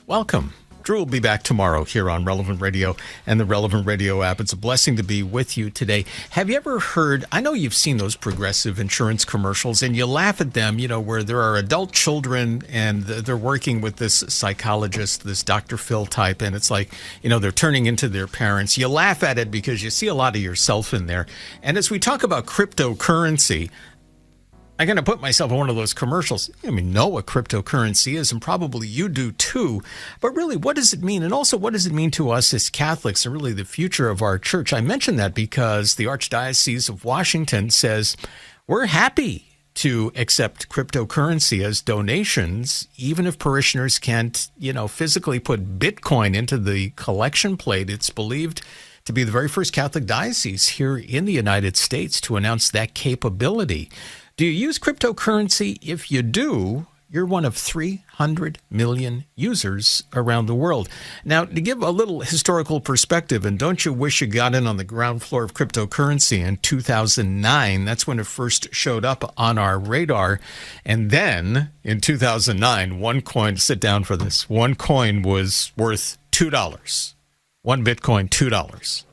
Welcome. Drew will be back tomorrow here on Relevant Radio and the Relevant Radio app. It's a blessing to be with you today. Have you ever heard, I know you've seen those Progressive insurance commercials and you laugh at them, where there are adult children and they're working with this psychologist, this Dr. Phil type, and it's like, they're turning into their parents. You laugh at it because you see a lot of yourself in there. And as we talk about cryptocurrency, I'm going to put myself in one of those commercials. Know what cryptocurrency is, and probably you do too. But really, what does it mean? And also, what does it mean to us as Catholics and really the future of our church? I mention that because the Archdiocese of Washington says we're happy to accept cryptocurrency as donations, even if parishioners can't, physically put Bitcoin into the collection plate. It's believed to be the very first Catholic diocese here in the United States to announce that capability. Do you use cryptocurrency? If you do, you're one of 300 million users around the world. Now, to give a little historical perspective, and don't you wish you got in on the ground floor of cryptocurrency in 2009? That's when it first showed up on our radar. And then in 2009, one coin, sit down for this, one coin was worth $2. One Bitcoin, $2.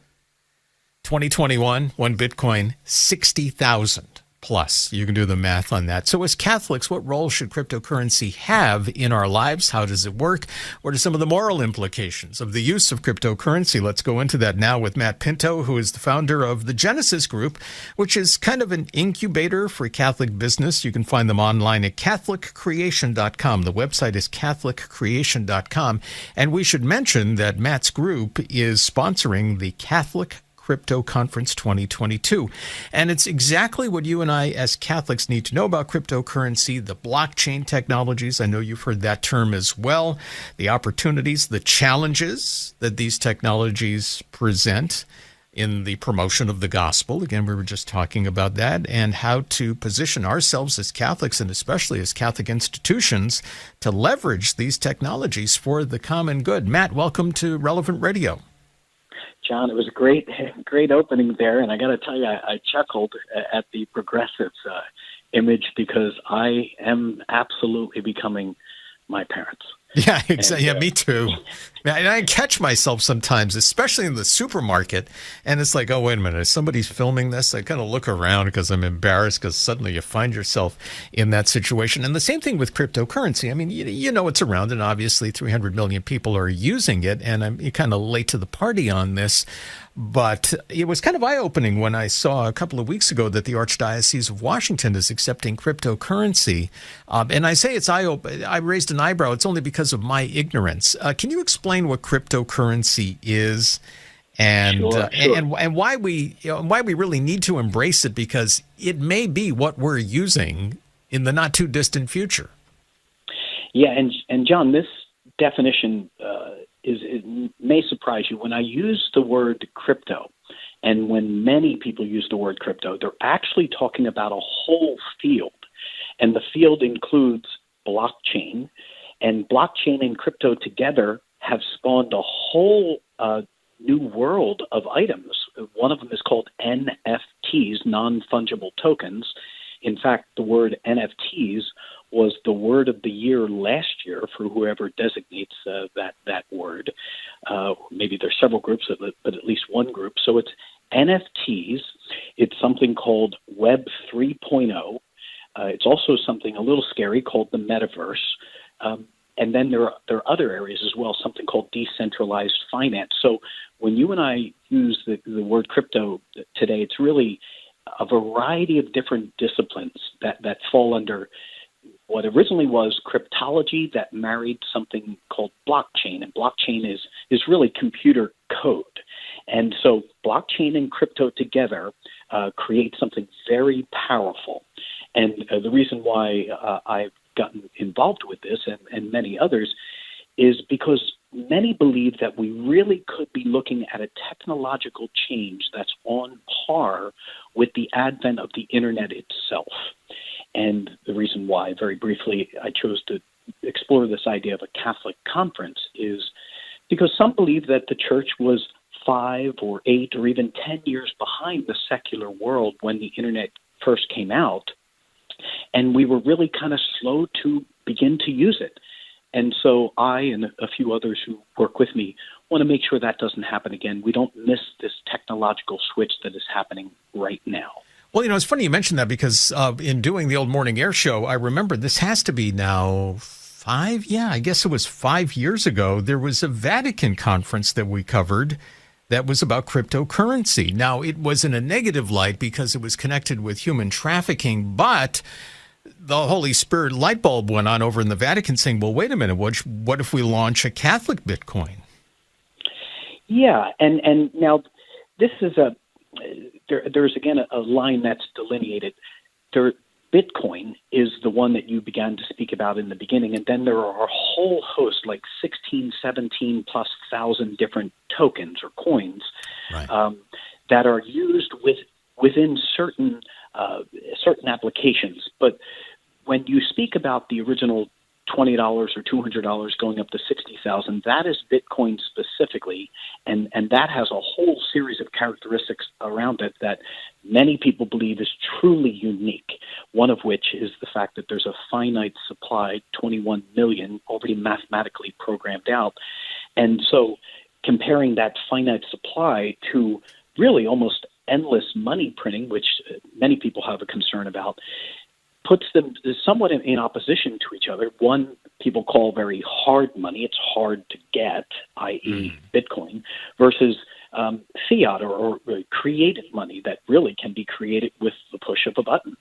2021, one Bitcoin, 60,000. Plus, you can do the math on that. So as Catholics, what role should cryptocurrency have in our lives? How does it work? What are some of the moral implications of the use of cryptocurrency? Let's go into that now with Matt Pinto, who is the founder of the Genesis Group, which is kind of an incubator for Catholic business. You can find them online at CatholicCreation.com. The website is CatholicCreation.com. And we should mention that Matt's group is sponsoring the Catholic Crypto Conference 2022. And it's exactly what you and I as Catholics need to know about cryptocurrency, the blockchain technologies. I know you've heard that term as well, the opportunities, the challenges that these technologies present in the promotion of the gospel. Again, we were just talking about that, and how to position ourselves as Catholics and especially as Catholic institutions to leverage these technologies for the common good. Matt, welcome to Relevant Radio. John, it was a great opening there, and I got to tell you, I chuckled at the Progressives image because I am absolutely becoming my parents. Yeah, exactly. Yeah, me too. And I catch myself sometimes, especially in the supermarket, and it's like, oh, wait a minute, is somebody filming this? I kind of look around because I'm embarrassed because suddenly you find yourself in that situation. And the same thing with cryptocurrency. It's around, and obviously 300 million people are using it, and I'm kind of late to the party on this. But it was kind of eye-opening when I saw a couple of weeks ago that the Archdiocese of Washington is accepting cryptocurrency. And I say it's eye-opening. I raised an eyebrow. It's only because of my ignorance. Can you explain what cryptocurrency is and Sure. And why we really need to embrace it, because it may be what we're using in the not-too-distant future? Yeah, and John, this definition it may surprise you. When I use the word crypto, and when many people use the word crypto, they're actually talking about a whole field. And the field includes blockchain. And blockchain and crypto together have spawned a whole new world of items. One of them is called NFTs, non-fungible tokens. In fact, the word NFTs was the word of the year last year for whoever designates that word. Maybe there's several groups, but at least one group. So it's NFTs. It's something called Web 3.0. It's also something a little scary called the metaverse. And then there are other areas as well, something called decentralized finance. So when you and I use the word crypto today, it's really a variety of different disciplines that fall under what originally was cryptology that married something called blockchain. And blockchain is really computer code. And so blockchain and crypto together create something very powerful. And the reason why I've gotten involved with this and many others is because many believe that we really could be looking at a technological change that's on par with the advent of the internet itself. And the reason why, very briefly, I chose to explore this idea of a Catholic conference is because some believe that the church was 5 or 8 or even 10 years behind the secular world when the internet first came out, and we were really kind of slow to begin to use it. And so I and a few others who work with me want to make sure that doesn't happen again. We don't miss this technological switch that is happening right now. Well, it's funny you mentioned that because in doing the old morning air show, I remember this has to be now I guess it was 5 years ago. There was a Vatican conference that we covered that was about cryptocurrency. Now, it was in a negative light because it was connected with human trafficking, but the Holy Spirit light bulb went on over in the Vatican saying, well, wait a minute, what if we launch a Catholic Bitcoin? Yeah, and now this is there's again a line that's delineated. Bitcoin is the one that you began to speak about in the beginning, and then there are a whole host, like 16, 17 plus thousand different tokens or coins that are used within certain applications. But when you speak about the original $20 or $200 going up to $60,000, that is Bitcoin specifically, and that has a whole series of characteristics around it that many people believe is truly unique, one of which is the fact that there's a finite supply, 21 million, already mathematically programmed out. And so comparing that finite supply to really almost endless money printing, which many people have a concern about, puts them somewhat in opposition to each other. One people call very hard money. It's hard to get, i.e. Bitcoin, versus fiat or creative money that really can be created with the push of a button.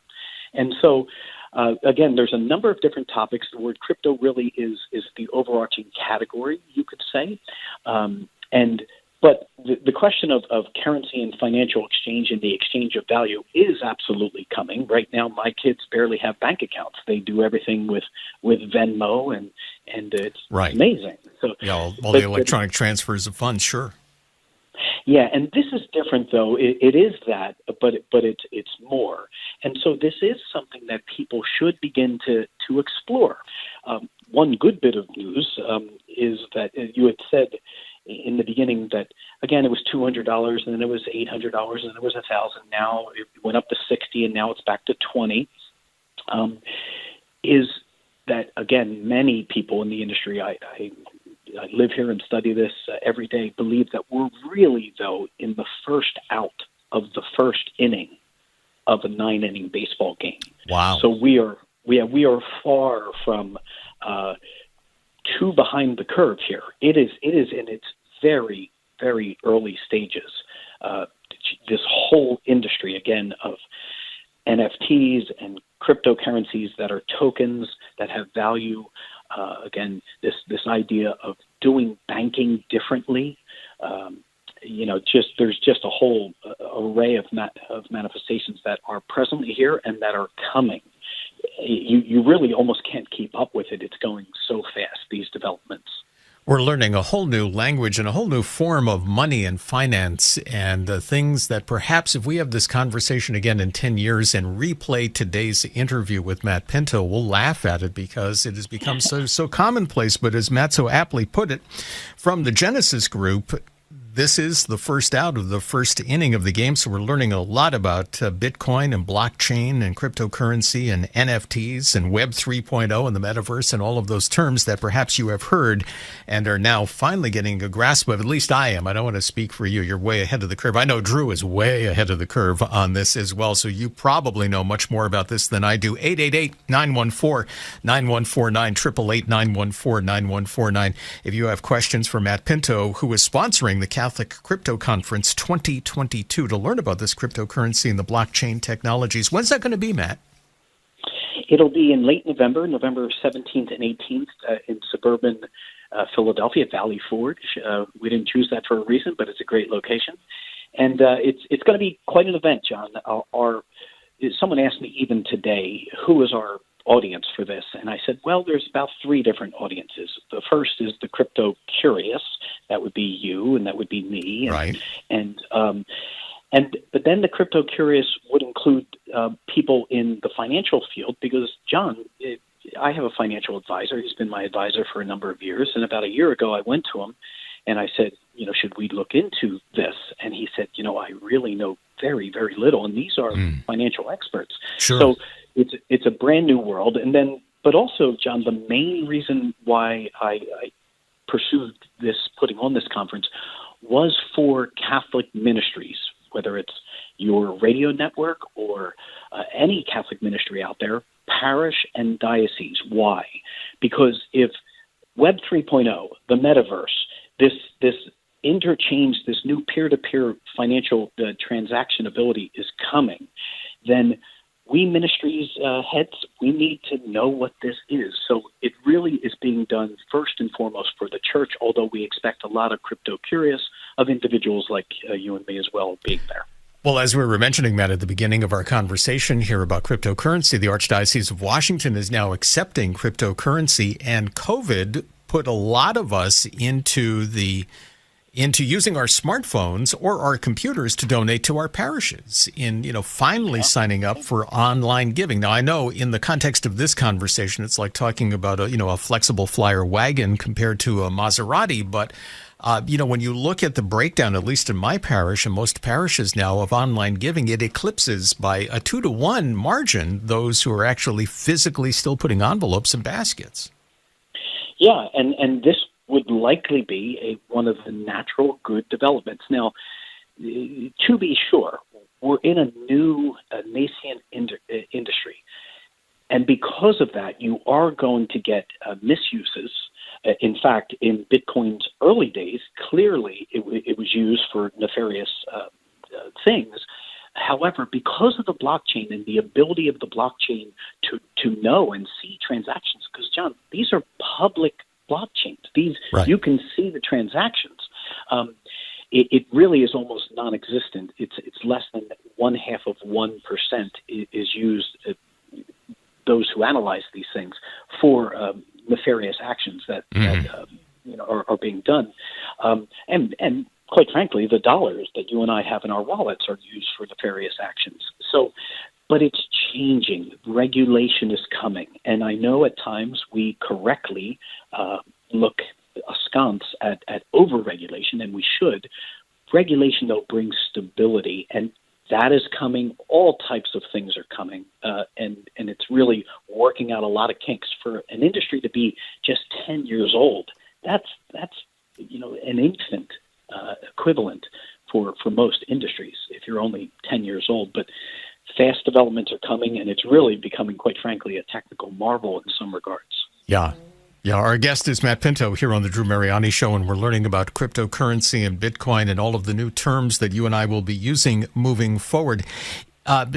And so, again, there's a number of different topics. The word crypto really is the overarching category, you could say. But the question of currency and financial exchange and the exchange of value is absolutely coming. Right now, my kids barely have bank accounts. They do everything with Venmo, and it's amazing. So, all the electronic transfers of funds, sure. Yeah, and this is different, though. It is that, but it's more. And so this is something that people should begin to explore. One good bit of news is that you had said in the beginning that, again, it was $200, and then it was $800, and then it was $1,000. Now it went up to $60, and now it's back to $20. Is that, again, many people in the industry, I live here and study this every day, believe that we're really, though, in the first out of the first inning of a 9-inning baseball game. Wow. So we are far from too behind the curve here. It is in its very, very early stages. This whole industry, again, of NFTs and cryptocurrencies that are tokens that have value. Again, this idea of doing banking differently. There's just a whole array of manifestations that are presently here and that are coming. You really almost can't keep up with it. It's going so fast, these developments. We're learning a whole new language and a whole new form of money and finance and things that perhaps if we have this conversation again in 10 years and replay today's interview with Matt Pinto, we'll laugh at it because it has become so commonplace. But as Matt so aptly put it, from the Genesis Group, this is the first out of the first inning of the game, so we're learning a lot about Bitcoin and blockchain and cryptocurrency and NFTs and Web 3.0 and the metaverse and all of those terms that perhaps you have heard and are now finally getting a grasp of. At least I am. I don't want to speak for you. You're way ahead of the curve. I know Drew is way ahead of the curve on this as well, so you probably know much more about this than I do. 888-914-9149, 888-914-9149. If you have questions for Matt Pinto, who is sponsoring the Catholic Crypto Conference 2022 to learn about this cryptocurrency and the blockchain technologies. When's that going to be, Matt? It'll be in late November 17th and 18th in suburban Philadelphia, Valley Forge. We didn't choose that for a reason, but it's a great location. And it's going to be quite an event, John. Someone asked me even today, who is our audience for this? And I said, well, there's about 3 different audiences. The first is the crypto curious. That would be you, and that would be me. Right. But then the crypto curious would include people in the financial field because, John, I have a financial advisor. He's been my advisor for a number of years. And about a year ago, I went to him and I said, should we look into this? And he said, I really know very, very little. And these are financial experts. Sure. So it's a brand new world. And then But also, John, the main reason why I pursued this, putting on this conference, was for Catholic ministries, whether it's your radio network or any Catholic ministry out there, parish and diocese. Why? Because if Web 3.0, the metaverse, this interchange, this new peer-to-peer financial transaction ability is coming, then we ministries heads, we need to know what this is. So it really is being done first and foremost for the church, although we expect a lot of crypto curious of individuals like you and me as well being there. Well, as we were mentioning, Matt, at the beginning of our conversation here about cryptocurrency, the Archdiocese of Washington is now accepting cryptocurrency, and COVID put a lot of us into using our smartphones or our computers to donate to our parishes in, finally signing up for online giving. Now, I know in the context of this conversation, it's like talking about a flexible flyer wagon compared to a Maserati. But, when you look at the breakdown, at least in my parish and most parishes now, of online giving, it eclipses by a 2-to-1 margin those who are actually physically still putting envelopes in baskets. Yeah, and this would likely be one of the natural good developments. Now, to be sure, we're in a new nascent industry. And because of that, you are going to get misuses. In fact, in Bitcoin's early days, clearly it was used for nefarious things. However, because of the blockchain and the ability of the blockchain to know and see transactions, because, John, these are public blockchains. These right. You can see the transactions. It really is almost non-existent. It's less than 0.5% is used. Those who analyze these things for nefarious actions that are being done, and quite frankly, the dollars that you and I have in our wallets are used for nefarious actions. So. But it's changing. Regulation is coming. And I know at times we correctly look askance at over-regulation, and we should. Regulation, though, brings stability, and that is coming. All types of things are coming, and it's really working out a lot of kinks. For an industry to be just 10 years old, that's an infant equivalent for most industries if you're only 10 years old. But fast developments are coming, and it's really becoming, quite frankly, a technical marvel in some regards. Yeah. Our guest is Matt Pinto here on the Drew Mariani Show, and we're learning about cryptocurrency and Bitcoin and all of the new terms that you and I will be using moving forward.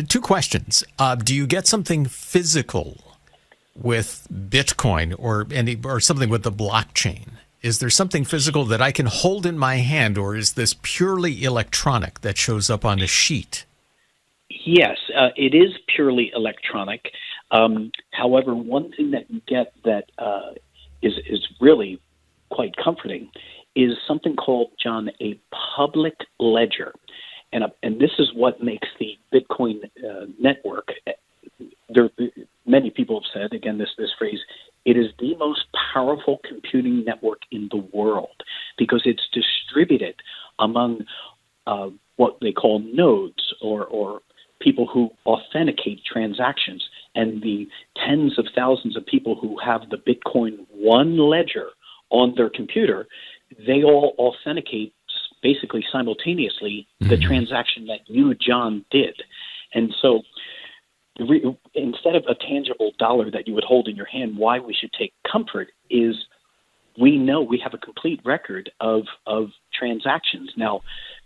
Two questions. Do you get something physical with Bitcoin or something with the blockchain? Is there something physical that I can hold in my hand, or is this purely electronic that shows up on a sheet? Yes, it is purely electronic. However, one thing that you get that is really quite comforting is something called, John, a public ledger. And this is what makes the Bitcoin network. Many people have said, again, this phrase, it is the most powerful computing network in the world because it's distributed among what they call nodes or people who authenticate transactions, and the tens of thousands of people who have the Bitcoin One ledger on their computer, they all authenticate basically simultaneously the transaction that you, John, did. And so instead of a tangible dollar that you would hold in your hand, why we should take comfort is we know we have a complete record of transactions. Now,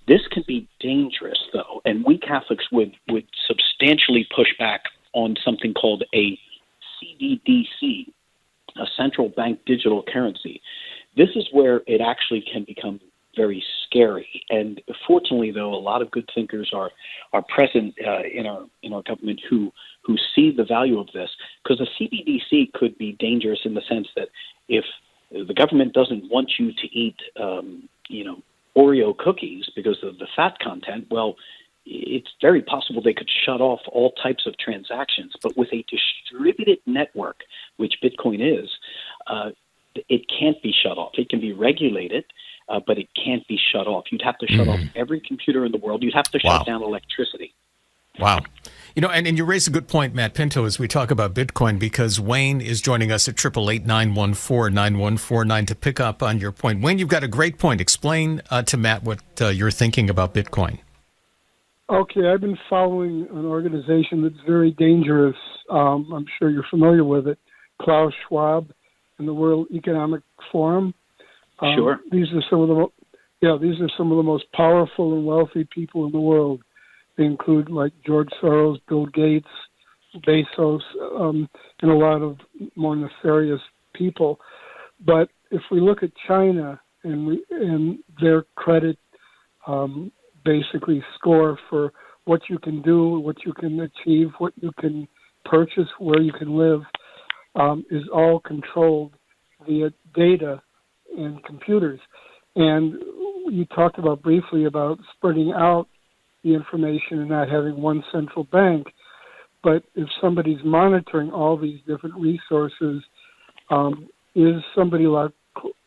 this can be dangerous, though, and we Catholics would substantially push back on something called a CBDC, a central bank digital currency. This is where it actually can become very scary. And fortunately, though, a lot of good thinkers are present in our government who see the value of this, because a CBDC could be dangerous in the sense that if the government doesn't want you to eat, Oreo cookies because of the fat content, well, it's very possible they could shut off all types of transactions. But with a distributed network, which Bitcoin is, it can't be shut off. It can be regulated, but it can't be shut off. You'd have to shut off every computer in the world. You'd have to shut down electricity. Wow. And you raise a good point, Matt Pinto, as we talk about Bitcoin, because Wayne is joining us at 888-914-9149 to pick up on your point. Wayne, you've got a great point. Explain to Matt what you're thinking about Bitcoin. Okay, I've been following an organization that's very dangerous. I'm sure you're familiar with it, Klaus Schwab and the World Economic Forum. Sure. These are some of the most powerful and wealthy people in the world. They include like George Soros, Bill Gates, Bezos, and a lot of more nefarious people. But if we look at China and their credit basically score for what you can do, what you can achieve, what you can purchase, where you can live, is all controlled via data and computers. And you talked about briefly about spreading out the information and not having one central bank. But if somebody's monitoring all these different resources, is somebody like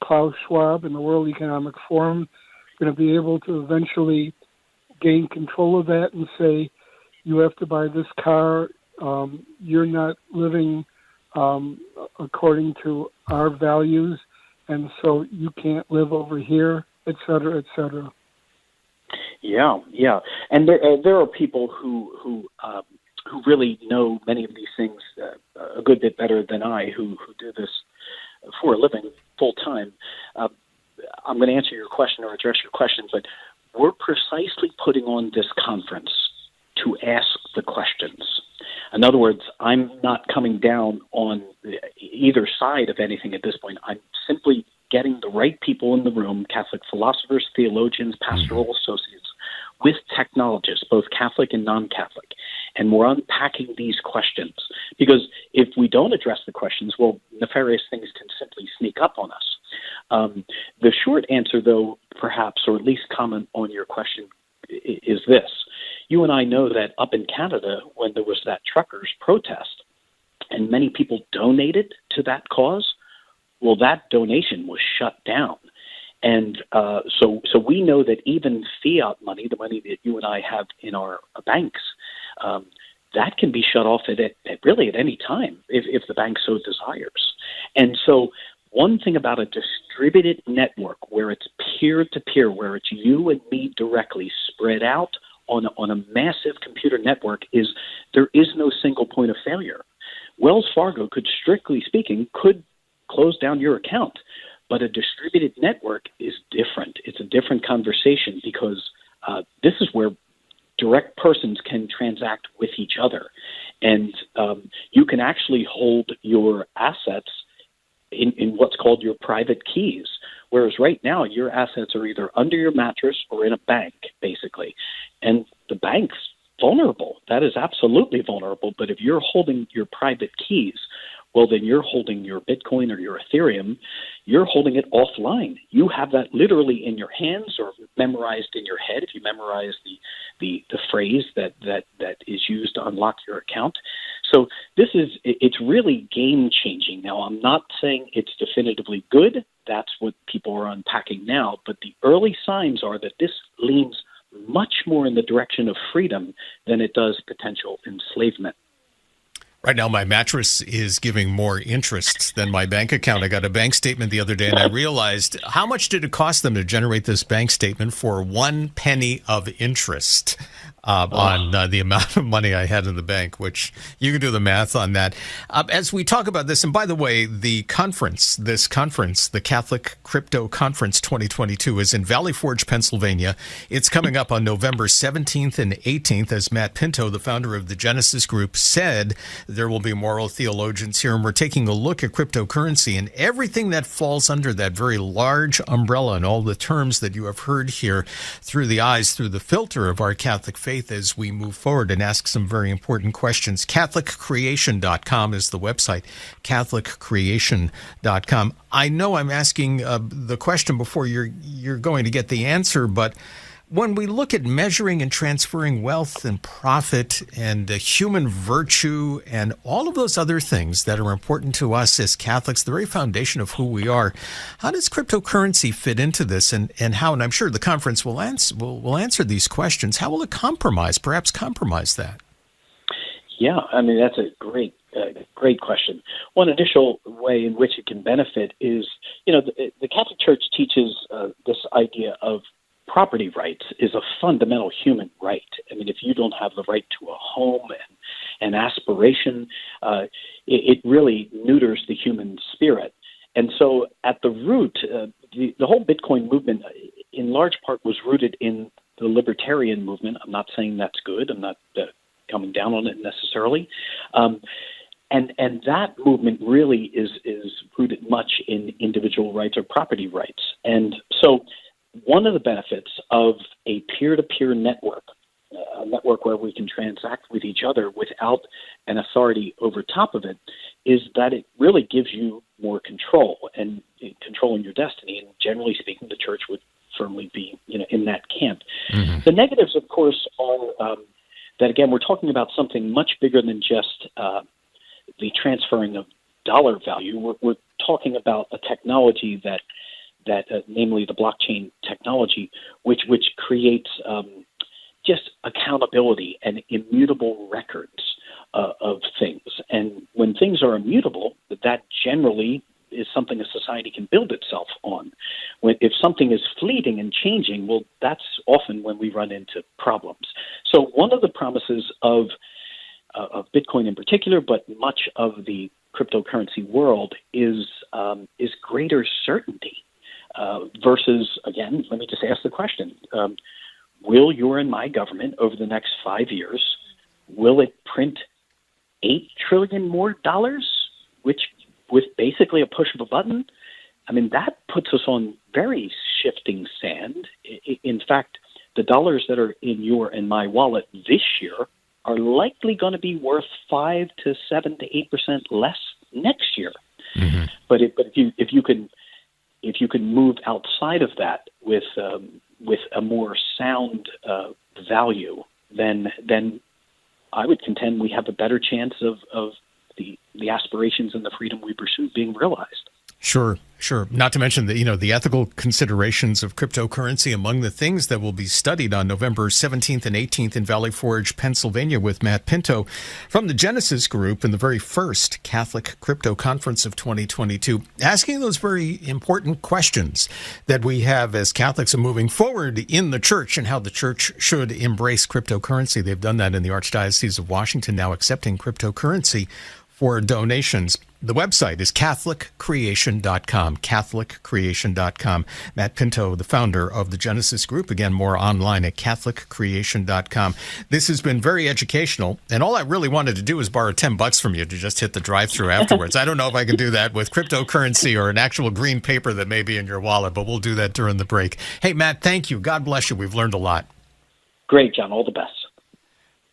Klaus Schwab and the World Economic Forum going to be able to eventually gain control of that and say, you have to buy this car, you're not living according to our values, and so you can't live over here, et cetera, et cetera? Yeah. And there are people who really know many of these things a good bit better than I, who do this for a living full time. I'm going to answer your question or address your question, but we're precisely putting on this conference to ask the questions. In other words, I'm not coming down on either side of anything at this point. I'm simply getting the right people in the room, Catholic philosophers, theologians, pastoral associates, with technologists, both Catholic and non-Catholic. And we're unpacking these questions. Because if we don't address the questions, well, nefarious things can simply sneak up on us. The short answer, though, perhaps, or at least comment on your question, is this. You and I know that up in Canada, when there was that truckers' protest, and many people donated to that cause, well, that donation was shut down. And so we know that even fiat money, the money that you and I have in our banks, that can be shut off at really at any time if the bank so desires. And so one thing about a distributed network where it's peer-to-peer, where it's you and me directly spread out on a massive computer network, is there is no single point of failure. Wells Fargo could, strictly speaking, close down your account. But a distributed network is different. It's a different conversation because this is where direct persons can transact with each other. And you can actually hold your assets in what's called your private keys, whereas right now your assets are either under your mattress or in a bank, basically. And the bank's vulnerable. That is absolutely vulnerable. But if you're holding your private keys, well, then you're holding your Bitcoin or your Ethereum, you're holding it offline. You have that literally in your hands or memorized in your head if you memorize the phrase that is used to unlock your account. So it's really game-changing. Now, I'm not saying it's definitively good. That's what people are unpacking now. But the early signs are that this leans much more in the direction of freedom than it does potential enslavement. Right now, my mattress is giving more interest than my bank account. I got a bank statement the other day, and I realized how much did it cost them to generate this bank statement for 1 penny of interest on the amount of money I had in the bank, which you can do the math on that. As we talk about this, and by the way, the conference, the Catholic Crypto Conference 2022 is in Valley Forge, Pennsylvania. It's coming up on November 17th and 18th. As Matt Pinto, the founder of the Genesis Group, said, there will be moral theologians here, and we're taking a look at cryptocurrency and everything that falls under that very large umbrella and all the terms that you have heard here through the filter of our Catholic faith as we move forward and ask some very important questions. CatholicCreation.com is the website, CatholicCreation.com. I know I'm asking the question before you're going to get the answer, but when we look at measuring and transferring wealth and profit and human virtue and all of those other things that are important to us as Catholics, the very foundation of who we are, how does cryptocurrency fit into this, and how, and I'm sure the conference will answer these questions, how will it perhaps compromise that? Yeah, I mean, that's a great question. One initial way in which it can benefit is, the Catholic Church teaches this idea of property rights is a fundamental human right. I mean, if you don't have the right to a home and aspiration, it really neuters the human spirit. And so at the root, the whole Bitcoin movement, in large part, was rooted in the libertarian movement. I'm not saying that's good. I'm not coming down on it necessarily. And that movement really is rooted much in individual rights or property rights. And so one of the benefits of a peer-to-peer network, a network where we can transact with each other without an authority over top of it, is that it really gives you more control and controlling your destiny. And generally speaking, the church would firmly be in that camp. Mm-hmm. The negatives, of course, are that, again, we're talking about something much bigger than just the transferring of dollar value. We're talking about a technology that namely the blockchain technology, which creates just accountability and immutable records of things. And when things are immutable, that generally is something a society can build itself on. If something is fleeting and changing, well, that's often when we run into problems. So one of the promises of Bitcoin in particular, but much of the cryptocurrency world is greater certainty. Versus, again, let me just ask the question, will your and my government over the next 5 years, will it print $8 trillion more dollars, which with basically a push of a button? I mean, that puts us on very shifting sand. In fact, the dollars that are in your and my wallet this year are likely going to be worth 5 to 7 to 8% less next year. Mm-hmm. But if you can move outside of that with a more sound value, then I would contend we have a better chance of the aspirations and the freedom we pursue being realized. Sure. Not to mention the ethical considerations of cryptocurrency among the things that will be studied on November 17th and 18th in Valley Forge, Pennsylvania, with Matt Pinto from the Genesis Group in the very first Catholic Crypto Conference of 2022, asking those very important questions that we have as Catholics moving forward in the church and how the church should embrace cryptocurrency. They've done that in the Archdiocese of Washington, now accepting cryptocurrency for donations. The website is CatholicCreation.com, CatholicCreation.com. Matt Pinto, the founder of the Genesis Group. Again, more online at CatholicCreation.com. This has been very educational, and all I really wanted to do was borrow $10 from you to just hit the drive-through afterwards. I don't know if I can do that with cryptocurrency or an actual green paper that may be in your wallet, but we'll do that during the break. Hey, Matt, thank you. God bless you. We've learned a lot. Great, John. All the best.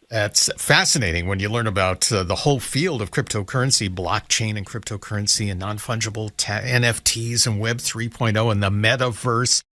That's fascinating when you learn about the whole field of cryptocurrency, blockchain and cryptocurrency and non-fungible NFTs and Web 3.0 and the metaverse.